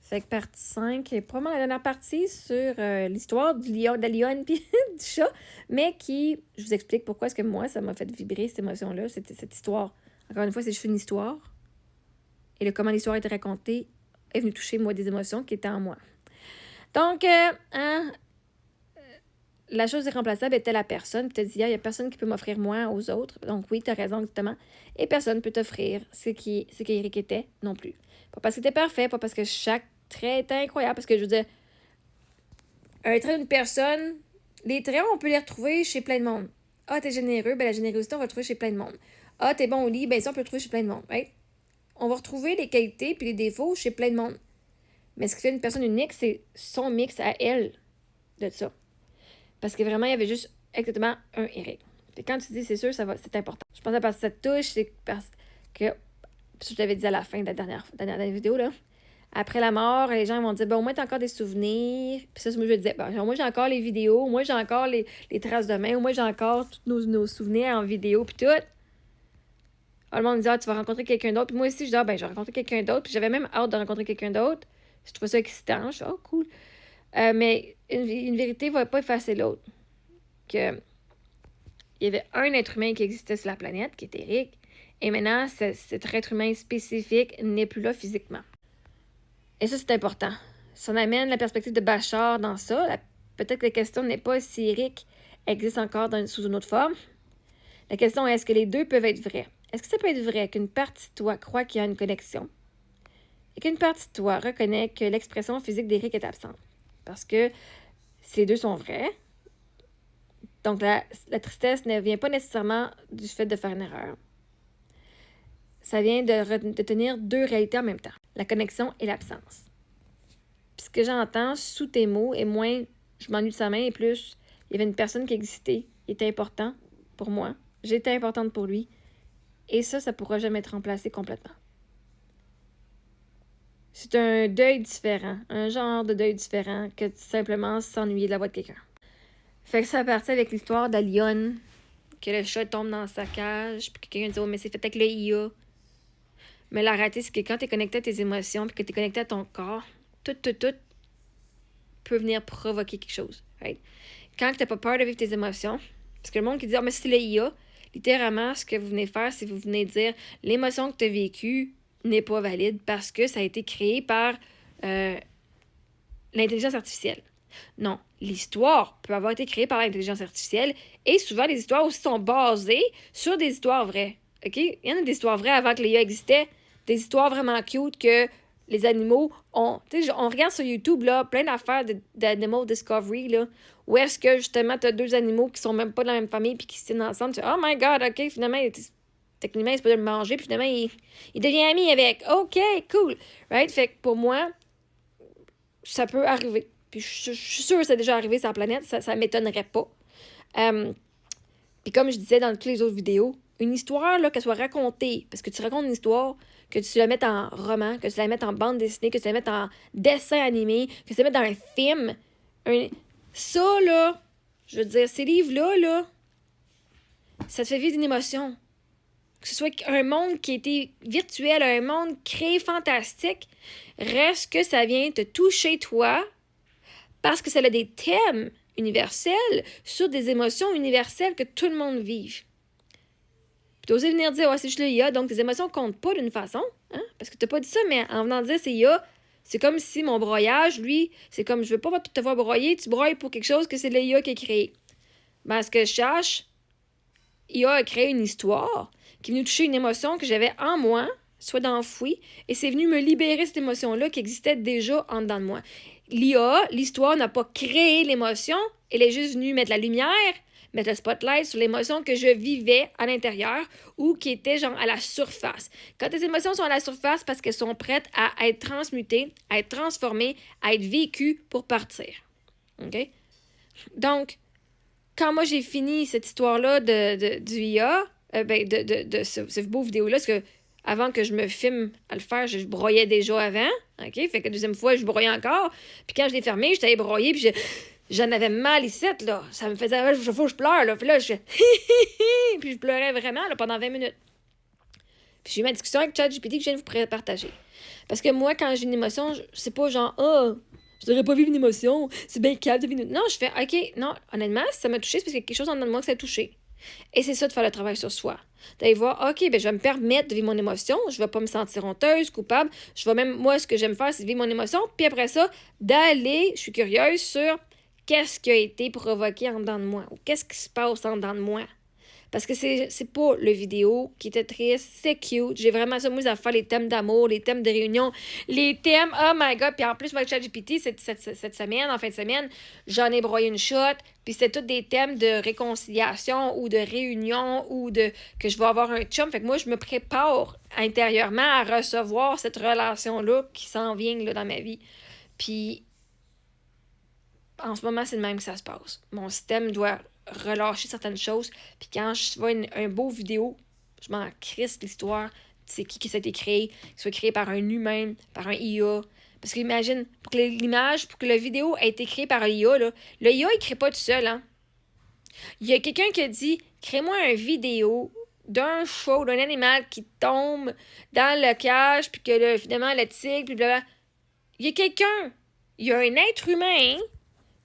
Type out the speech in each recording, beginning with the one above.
Fait que partie 5 est probablement la dernière partie sur l'histoire du lion, de la lionne puis du chat, mais qui, je vous explique pourquoi est-ce que moi, ça m'a fait vibrer cette émotion-là, cette histoire. Encore une fois, c'est juste une histoire. Et comment l'histoire a été racontée est venue toucher, moi, des émotions qui étaient en moi. Donc, la chose irremplaçable était la personne. Puis tu te dis, il n'y a personne qui peut m'offrir moins aux autres. Donc oui, tu as raison, exactement. Et personne ne peut t'offrir ce qu'Éric était non plus. Pas parce qu'il était parfait, pas parce que chaque trait était incroyable. Parce que je veux dire, un trait d'une personne, les traits, on peut les retrouver chez plein de monde. Ah, t'es généreux, ben la générosité, on va le trouver chez plein de monde. Ah, t'es bon au lit, ben ça, on peut le trouver chez plein de monde. Right? On va retrouver les qualités puis les défauts chez plein de monde. Mais ce qui fait une personne unique, c'est son mix à elle de ça. Parce que vraiment, il y avait juste exactement un Éric. Et quand tu dis c'est sûr, c'est important. Je pense que parce que ça te touche, c'est parce que, je t'avais dit à la fin de la dernière vidéo, là, après la mort, les gens vont dire, au moins, t'as encore des souvenirs. Puis ça, moi, je disais, moi, j'ai encore les vidéos, moi, j'ai encore les traces de main, moi, j'ai encore tous nos souvenirs en vidéo, puis tout. Alors, le monde me dit, tu vas rencontrer quelqu'un d'autre. Puis moi aussi, je dis, je vais rencontrer quelqu'un d'autre. Puis j'avais même hâte de rencontrer quelqu'un d'autre. Je trouvais ça excitant. Je suis, cool. Mais une vérité ne va pas effacer l'autre. Il y avait un être humain qui existait sur la planète, qui était Éric, et maintenant, cet être humain spécifique n'est plus là physiquement. Et ça, c'est important. Ça amène la perspective de Bachar dans ça. Peut-être que la question n'est pas si Éric existe encore sous une autre forme. La question est, est-ce que les deux peuvent être vrais? Est-ce que ça peut être vrai qu'une partie de toi croit qu'il y a une connexion et qu'une partie de toi reconnaît que l'expression physique d'Éric est absente? Parce que ces deux sont vrais. Donc, la tristesse ne vient pas nécessairement du fait de faire une erreur. Ça vient de tenir deux réalités en même temps, la connexion et l'absence. Puis ce que j'entends sous tes mots, et moins je m'ennuie de sa main, et plus il y avait une personne qui existait, qui était important pour moi. J'étais importante pour lui. Et ça ne pourra jamais être remplacé complètement. C'est un deuil différent, un genre de deuil différent que simplement s'ennuyer de la voix de quelqu'un. Fait que ça partit avec l'histoire de la lionne, que le chat tombe dans sa cage, puis que quelqu'un dit « Oh, mais c'est fait avec le IA ». Mais la réalité, c'est que quand tu es connecté à tes émotions, puis que tu es connecté à ton corps, tout peut venir provoquer quelque chose. Right? Quand tu n'as pas peur de vivre tes émotions, parce que le monde qui dit « Oh, mais c'est le IA », littéralement, ce que vous venez faire, c'est vous venez dire « L'émotion que tu as vécue n'est pas valide parce que ça a été créé par l'intelligence artificielle. » Non, l'histoire peut avoir été créée par l'intelligence artificielle et souvent les histoires aussi sont basées sur des histoires vraies. OK? Il y en a des histoires vraies avant que l'IA existait, des histoires vraiment cute que les animaux ont. Tu sais, on regarde sur YouTube là, plein d'affaires d'Animal Discovery là, où est-ce que justement tu as deux animaux qui sont même pas de la même famille puis qui se tiennent ensemble. Tu dis, oh my god, OK, finalement, techniquement, il se peut de le manger, puis finalement, il devient ami avec. OK, cool. Right? Fait que pour moi, ça peut arriver. Puis je suis sûre que c'est déjà arrivé sur la planète, ça m'étonnerait pas. Puis comme je disais dans toutes les autres vidéos, une histoire, là, qu'elle soit racontée, parce que tu racontes une histoire, que tu la mettes en roman, que tu la mettes en bande dessinée, que tu la mettes en dessin animé, que tu la mettes dans un film. Ça, là, je veux dire, ces livres-là, là, ça te fait vivre une émotion. Que ce soit un monde qui a été virtuel, un monde créé fantastique, reste que ça vient te toucher toi, parce que ça a des thèmes universels sur des émotions universelles que tout le monde vive. Puis t'oses venir dire, c'est juste le IA, donc tes émotions comptent pas d'une façon, hein? Parce que t'as pas dit ça, mais en venant dire c'est IA, c'est comme si mon broyage, lui, c'est comme je veux pas te voir broyer, tu broyes pour quelque chose que c'est le IA qui a créé. Ben, ce que je cherche, IA a créé une histoire qui est venue toucher une émotion que j'avais en moi, soit d'enfouie, et c'est venu me libérer cette émotion-là qui existait déjà en dedans de moi. L'IA, l'histoire n'a pas créé l'émotion, elle est juste venue mettre la lumière, mettre le spotlight sur l'émotion que je vivais à l'intérieur ou qui était genre à la surface. Quand tes émotions sont à la surface, parce qu'elles sont prêtes à être transmutées, à être transformées, à être vécues pour partir. OK? Donc, quand moi j'ai fini cette histoire-là du IA, de ce beau vidéo-là, parce que avant que je me filme à le faire, je broyais déjà avant. OK? Fait que la deuxième fois, je broyais encore. Puis quand je l'ai fermé, j'étais allée broyer, puis j'en avais mal ici, là. Ça me faisait... Il faut que je pleure, là. Puis là, puis je pleurais vraiment là, pendant 20 minutes. Puis j'ai eu ma discussion avec ChatGPT que je viens de vous partager. Parce que moi, quand j'ai une émotion, c'est pas genre, je devrais pas vivre une émotion, c'est bien calme de vivre une... Non, je fais, OK, non, honnêtement, si ça m'a touché, c'est parce qu'il y a quelque chose en dedans de moi que ça a touché. Et c'est ça de faire le travail sur soi. D'aller voir, OK, ben je vais me permettre de vivre mon émotion, je vais pas me sentir honteuse, coupable, je vais même, moi, ce que j'aime faire, c'est de vivre mon émotion, puis après ça, d'aller, je suis curieuse sur qu'est-ce qui a été provoqué en dedans de moi, ou qu'est-ce qui se passe en dedans de moi. Parce que c'est pas le vidéo qui était triste, c'est cute. J'ai vraiment ça, moi, à faire les thèmes d'amour, les thèmes de réunion, les thèmes, oh my god. Puis en plus, avec ChatGPT, cette semaine, en fin de semaine, j'en ai broyé une shot. Puis c'était tous des thèmes de réconciliation ou de réunion ou de que je vais avoir un chum. Fait que moi, je me prépare intérieurement à recevoir cette relation-là qui s'en vient là, dans ma vie. Puis en ce moment, c'est le même que ça se passe. Mon système doit relâcher certaines choses. Puis quand je vois un beau vidéo, je m'en crisse l'histoire. C'est qui s'est été créé, qu'il soit créé par un humain, par un IA. Parce que imagine, pour que l'image, pour que la vidéo ait été créée par un IA, là, le IA, il crée pas tout seul. Hein? Il y a quelqu'un qui a dit, crée-moi une vidéo d'un show, d'un animal qui tombe dans le cage, puis que finalement, le tigre, puis blablabla. Il y a quelqu'un, il y a un être humain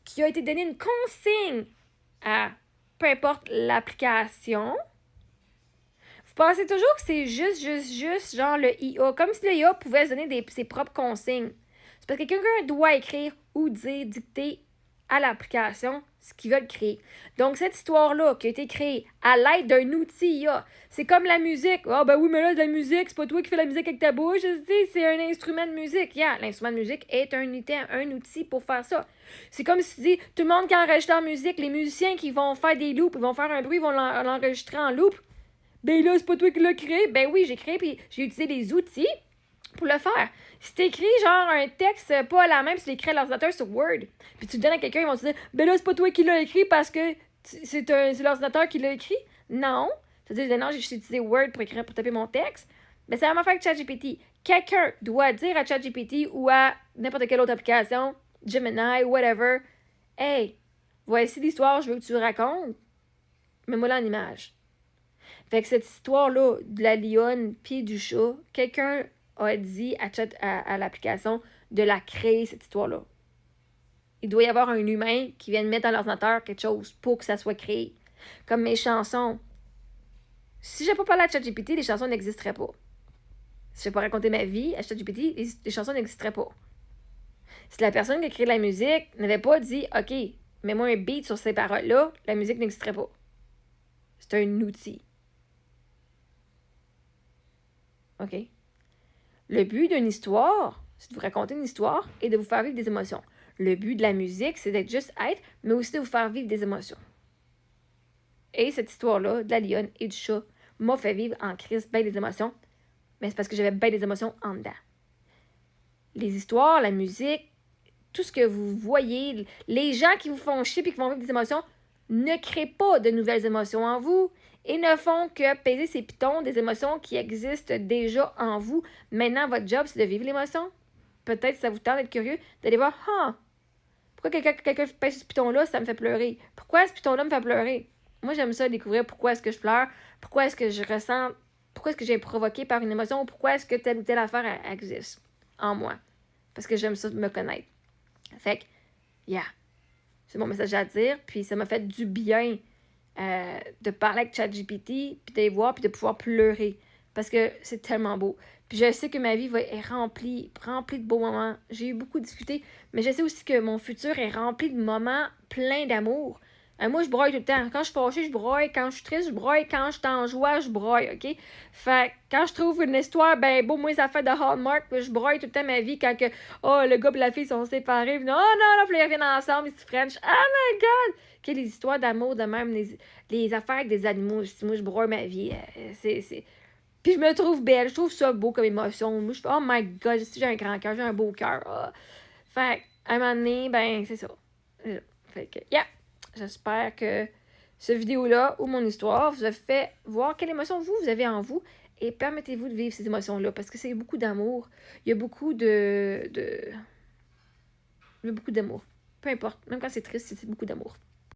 qui a été donné une consigne à peu importe l'application. Vous pensez toujours que c'est juste genre le IA. Comme si le IA pouvait se donner ses propres consignes. C'est parce que quelqu'un doit écrire ou dire, dicter à l'application ce qu'ils veulent créer. Donc, cette histoire-là qui a été créée à l'aide d'un outil IA, c'est comme la musique. Ah, ben oui, mais là, de la musique, c'est pas toi qui fais la musique avec ta bouche, c'est un instrument de musique. L'instrument de musique est un outil pour faire ça. C'est comme si tu dis, tout le monde qui enregistre en musique, les musiciens qui vont faire des loops, ils vont faire un bruit, ils vont l'enregistrer en loop. Ben là, c'est pas toi qui l'as créé. Ben oui, j'ai créé, puis j'ai utilisé des outils pour le faire. Si t'écris genre un texte pas à la même, si tu l'écris à l'ordinateur sur Word, puis tu le donnes à quelqu'un, ils vont te dire, ben là, c'est pas toi qui l'as écrit parce que c'est l'ordinateur qui l'a écrit. Non. Tu dis, non, j'ai utilisé Word pour taper mon texte. Ben c'est la même affaire que ChatGPT. Quelqu'un doit dire à ChatGPT ou à n'importe quelle autre application, Gemini, whatever, hey, voici l'histoire, je veux que tu racontes, mets-moi là en image. Fait que cette histoire-là de la lionne puis du chat, quelqu'un a dit à l'application de la créer, cette histoire-là. Il doit y avoir un humain qui vienne mettre dans l'ordinateur quelque chose pour que ça soit créé. Comme mes chansons. Si j'ai pas parlé à ChatGPT, les chansons n'existeraient pas. Si j'ai pas raconté ma vie à ChatGPT, les chansons n'existeraient pas. Si la personne qui a créé la musique n'avait pas dit « OK, mets-moi un beat sur ces paroles-là », la musique n'existerait pas. C'est un outil. OK? Le but d'une histoire, c'est de vous raconter une histoire et de vous faire vivre des émotions. Le but de la musique, c'est d'être juste être, mais aussi de vous faire vivre des émotions. Et cette histoire-là, de la lionne et du chat, m'a fait vivre en crise bien des émotions, mais c'est parce que j'avais bien des émotions en dedans. Les histoires, la musique, tout ce que vous voyez, les gens qui vous font chier et qui vont vivre des émotions, ne créent pas de nouvelles émotions en vous et ne font que peser ces pitons des émotions qui existent déjà en vous. Maintenant, votre job, c'est de vivre l'émotion. Peut-être ça vous tente d'être curieux, d'aller voir, pourquoi quelqu'un pèse ce piton-là, ça me fait pleurer? Pourquoi ce piton-là me fait pleurer? Moi, j'aime ça, découvrir pourquoi est-ce que je pleure, pourquoi est-ce que je ressens, pourquoi est-ce que j'ai provoqué par une émotion, ou pourquoi est-ce que telle ou telle affaire existe en moi. Parce que j'aime ça me connaître. Fait que, c'est mon message à dire, puis ça m'a fait du bien de parler avec ChatGPT, puis d'aller voir, puis de pouvoir pleurer. Parce que c'est tellement beau. Puis je sais que ma vie est remplie de beaux moments. J'ai eu beaucoup discuté, mais je sais aussi que mon futur est rempli de moments pleins d'amour. Moi, je broye tout le temps. Quand je suis fâchée, je broye. Quand je suis triste, je broye. Quand je suis en joie, je broye, OK? Fait quand je trouve une histoire, ben, beau, moi, ça fait de Hallmark, je broye tout le temps ma vie quand que, le gars et la fille sont séparés. Puis, non, puis ils reviennent ensemble, ils se French. Oh my God! OK, les histoires d'amour de même, les affaires avec des animaux. Moi, je broye ma vie. Puis je me trouve belle, je trouve ça beau comme émotion. Moi, je fais, oh my God, j'ai un grand cœur, j'ai un beau cœur. Fait à un moment donné, ben, c'est ça. Fait que, j'espère que cette vidéo-là ou mon histoire vous a fait voir quelle émotion vous avez en vous et permettez-vous de vivre ces émotions-là parce que c'est beaucoup d'amour. Il y a beaucoup il y a beaucoup d'amour. Peu importe, même quand c'est triste, c'est beaucoup d'amour.